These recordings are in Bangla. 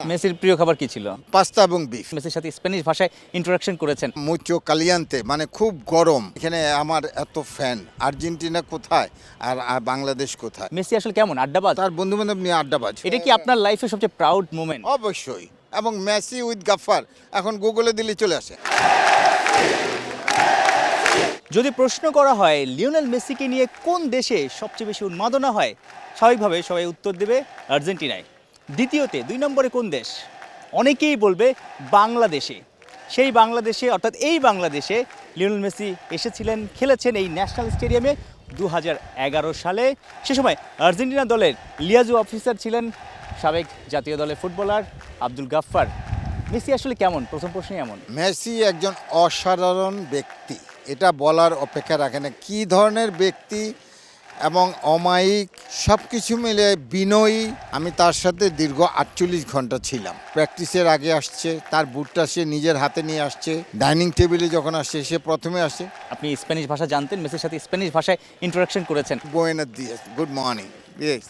মেসির প্রিয় খাবার কি ছিল? পাস্তা এবং বিফ। মেসির সাথে স্প্যানিশ ভাষায় ইন্টারাকশন করেছেন। মুচো কালিয়ান্তে মানে খুব গরম। এখানে আমার এত ফ্যান। আর্জেন্টিনা কোথায় আর বাংলাদেশ কোথায়? মেসি আসলে কেমন আড্ডাবাজ? তার বন্ধু বান্ধব নিয়ে আড্ডাবাজ। এটা কি আপনার লাইফের সবচেয়ে প্রাউড মোমেন্ট? অবশ্যই। এবং মেসি উইথ গাফার এখন গুগলে দিলে চলে আসে। যদি প্রশ্ন করা হয় লিওনেল মেসিকে নিয়ে কোন দেশে সবচেয়ে বেশি উন্মাদনা হয়, স্বাভাবিকভাবে সবাই উত্তর দেবে আর্জেন্টিনায়। দ্বিতীয়তে 2 নম্বরে কোন দেশ? অনেকেই বলবে বাংলাদেশে। সেই বাংলাদেশে অর্থাৎ এই বাংলাদেশে লিওনেল মেসি এসেছিলেন, খেলেছেন এই ন্যাশনাল স্টেডিয়ামে 2011 সালে। সে সময় আর্জেন্টিনা দলের লিয়াজু অফিসার ছিলেন সাবেক জাতীয় দলের ফুটবলার আব্দুল গাফফার। মেসি আসলে কেমন? প্রথম প্রশ্নই এমন। মেসি একজন অসাধারণ ব্যক্তি, এটা বলার অপেক্ষা রাখে না। কী ধরনের ব্যক্তি এবং অমায়িক সব কিছু মিলে বিনয়ী। আমি তার সাথে দীর্ঘ 48 ঘন্টা ছিলাম। প্র্যাকটিসের আগে আসছে, তার বুটটা সে নিজের হাতে নিয়ে আসছে। ডাইনিং টেবিলে যখন আসছে সে প্রথমে আসে। আপনি স্প্যানিশ ভাষা জানতেন, মেসির সাথে স্প্যানিশ ভাষায় ইন্টারাকশন করেছেন। বুয়েনোস দিয়াস, গুড মর্নিং, ইয়েস,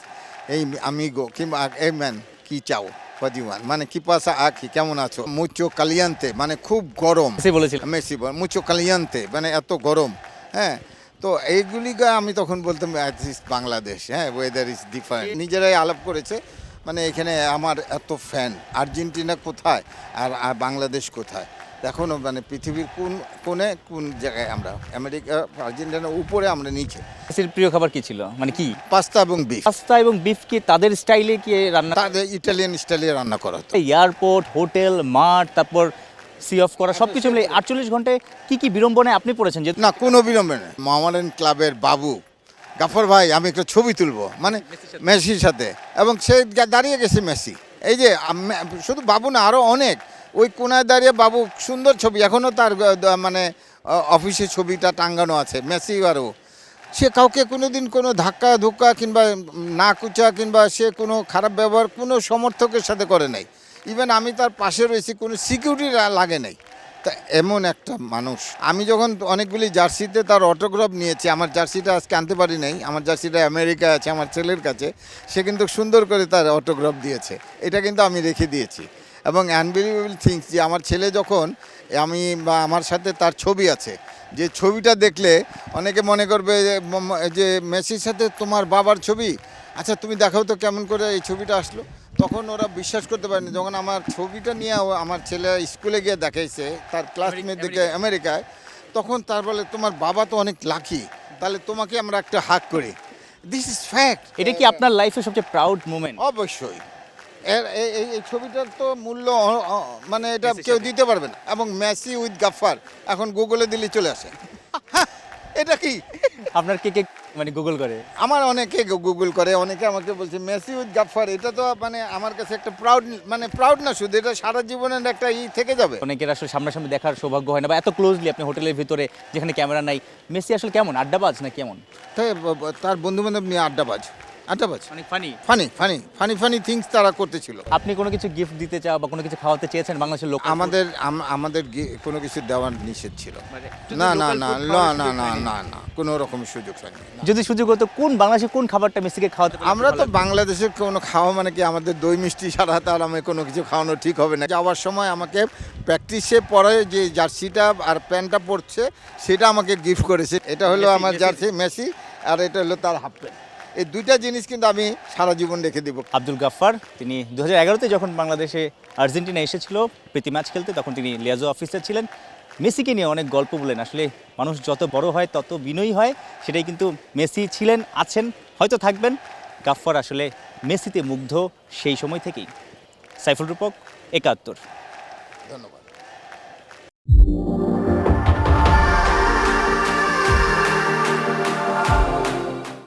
এই আমিগো কিংবা এই ম্যান কি চাও পদিওয়ান মানে কি পাসা আখি, কেমন আছো? মুচো কালিয়ান্তে মানে খুব গরম। মেসি বলেছিল। মেসি বল মুচো কালিয়ান্তে মানে এত গরম। হ্যাঁ, তো এইগুলি আমি তখন বলতাম বাংলাদেশ, হ্যাঁ, ওয়েদার ইজ ডিফারেন্ট। নিজেরাই আলাপ করেছে, মানে এখানে আমার এত ফ্যান। আর্জেন্টিনা কোথায় আর বাংলাদেশ কোথায়? এখনও মানে পৃথিবীর কোন কোণে কোন জায়গায় আমরা? আমেরিকা, আর্জেন্টিনার উপরে, আমরা নিচে। মেসির প্রিয় খাবার কি ছিল, মানে কি? পাস্তা এবং বিফ। পাস্তা এবং বিফ কি তাদের স্টাইলে কি রান্না? তাদের ইটালিয়ান স্টাইলে রান্না করা হতো। এয়ারপোর্ট, হোটেল, মাঠ, তারপর সি অফ করা সবকিছু মিলে 48 ঘন্টায় কি কি বিড়ম্বনায় আপনি পড়েছেন? যে না, কোনো বিলম্বে নেই। মোহামেডান ক্লাবের বাবু গাফর ভাই, আমি একটা ছবি তুলবো মানে মেসির সাথে, এবং সে দাঁড়িয়ে গেছে মেসি। এই যে শুধু বাবু না, আরও অনেক ওই কোনায় দাঁড়িয়ে বাবু, সুন্দর ছবি। এখনও তার মানে অফিসে ছবিটা টাঙ্গানো আছে। মেসি আরও সে কাউকে কোনো দিন কোনো ধাক্কা ধোক্কা কিংবা না কুচা কিংবা সে কোনো খারাপ ব্যবহার কোনো সমর্থকের সাথে করে নাই। ইভেন আমি তার পাশে রয়েছি, কোনো সিকিউরিটি লাগে নাই। তা এমন একটা মানুষ। আমি যখন অনেকগুলি জার্সিতে তার অটোগ্রাফ নিয়েছি, আমার জার্সিটা আজকে আনতে পারি নাই, আমার জার্সিটা আমেরিকা আছে আমার ছেলের কাছে, সে কিন্তু সুন্দর করে তার অটোগ্রাফ দিয়েছে, এটা কিন্তু আমি রেখে দিয়েছি। এবং আনবিলিভেবল থিংস যে আমার ছেলে যখন আমি বা আমার সাথে তার ছবি আছে, যে ছবিটা দেখলে অনেকে মনে করবে যে মেসির সাথে তোমার বাবার ছবি, আচ্ছা তুমি দেখাও তো কেমন করে এই ছবিটা আসলো। তখন ওরা বিশ্বাস করতে পারেনি। যখন আমার ছবিটা নিয়ে আমার ছেলে স্কুলে গিয়ে দেখাইছে তার ক্লাসমেটদেরকে আমেরিকায়, তখন তার বলে তোমার বাবা তো অনেক লাকি, তাহলে তোমাকে আমরা একটা হাক করি। This is fact. এটা কি আপনার লাইফের সবচেয়ে প্রাউড মোমেন্ট? অবশ্যই। এই ছবিটার তো মূল্য মানে এটা কেউ দিতে পারবে না। এবং মেসি উইথ গাফার এখন গুগলে দিলে চলে আসে। এটা কি? আপনার কে কে মানে গুগল করে? আমার অনেকে গুগল করে, অনেকে আমাকে বলছে মেসি উইথ গাফার। এটা তো মানে আমার কাছে একটা প্রাউড, মানে প্রাউড না শুধু, এটা সারা জীবনের একটা থেকে যাবে। অনেকের আসলে সামনাসামনি দেখার সৌভাগ্য হয় না, বা এত ক্লোজলি আপনি হোটেলের ভিতরে যেখানে ক্যামেরা নাই। মেসি আসলে কেমন আড্ডাবাজ না কেমন? তাই তার বন্ধু বান্ধব নিয়ে আড্ডাবাজ। অনেক ফানি। ফানি থিংস তারা করতেছিল। আপনি কোনো কিছু গিফট দিতে চাও বা কোনো কিছু খাওয়াতে চেয়েছেন বাংলাদেশের লোক? আমাদের কোনো কিছু দেওয়ার নিষেধ ছিল। না না না না না না না না, কোনো রকম সুযোগ হয়নি। যদি সুযোগ হতো কোন বাংলাদেশের কোন খাবারটা মেসিকে খাওয়াতে? আমরা তো বাংলাদেশের কোনো খাওয়া মানে কি, আমাদের দই মিষ্টি ছাড়া তার আমি কোনো কিছু খাওয়ানো ঠিক হবে না। যাওয়ার সময় আমাকে প্র্যাকটিসে পরে যে জার্সিটা আর প্যান্টটা পরছে সেটা আমাকে গিফট করেছে। এটা হলো আমার জার্সি মেসি, আর এটা হলো তার হাফ প্যান্ট। এই দুইটা জিনিস কিন্তু আমি সারা জীবন রেখে দিব। আব্দুল গাফফার, তিনি 2011-তে যখন বাংলাদেশে আর্জেন্টিনা এসেছিল প্রীতি ম্যাচ খেলতে, তখন তিনি লিয়াজো অফিসার ছিলেন। মেসিকে নিয়ে অনেক গল্প বলেন। আসলে মানুষ যত বড় হয় তত বিনয়ী হয়, সেটাই কিন্তু মেসি ছিলেন, আছেন, হয়তো থাকবেন। গাফফার আসলে মেসিতে মুগ্ধ সেই সময় থেকেই। সাইফুল রূপক, 71। ধন্যবাদ।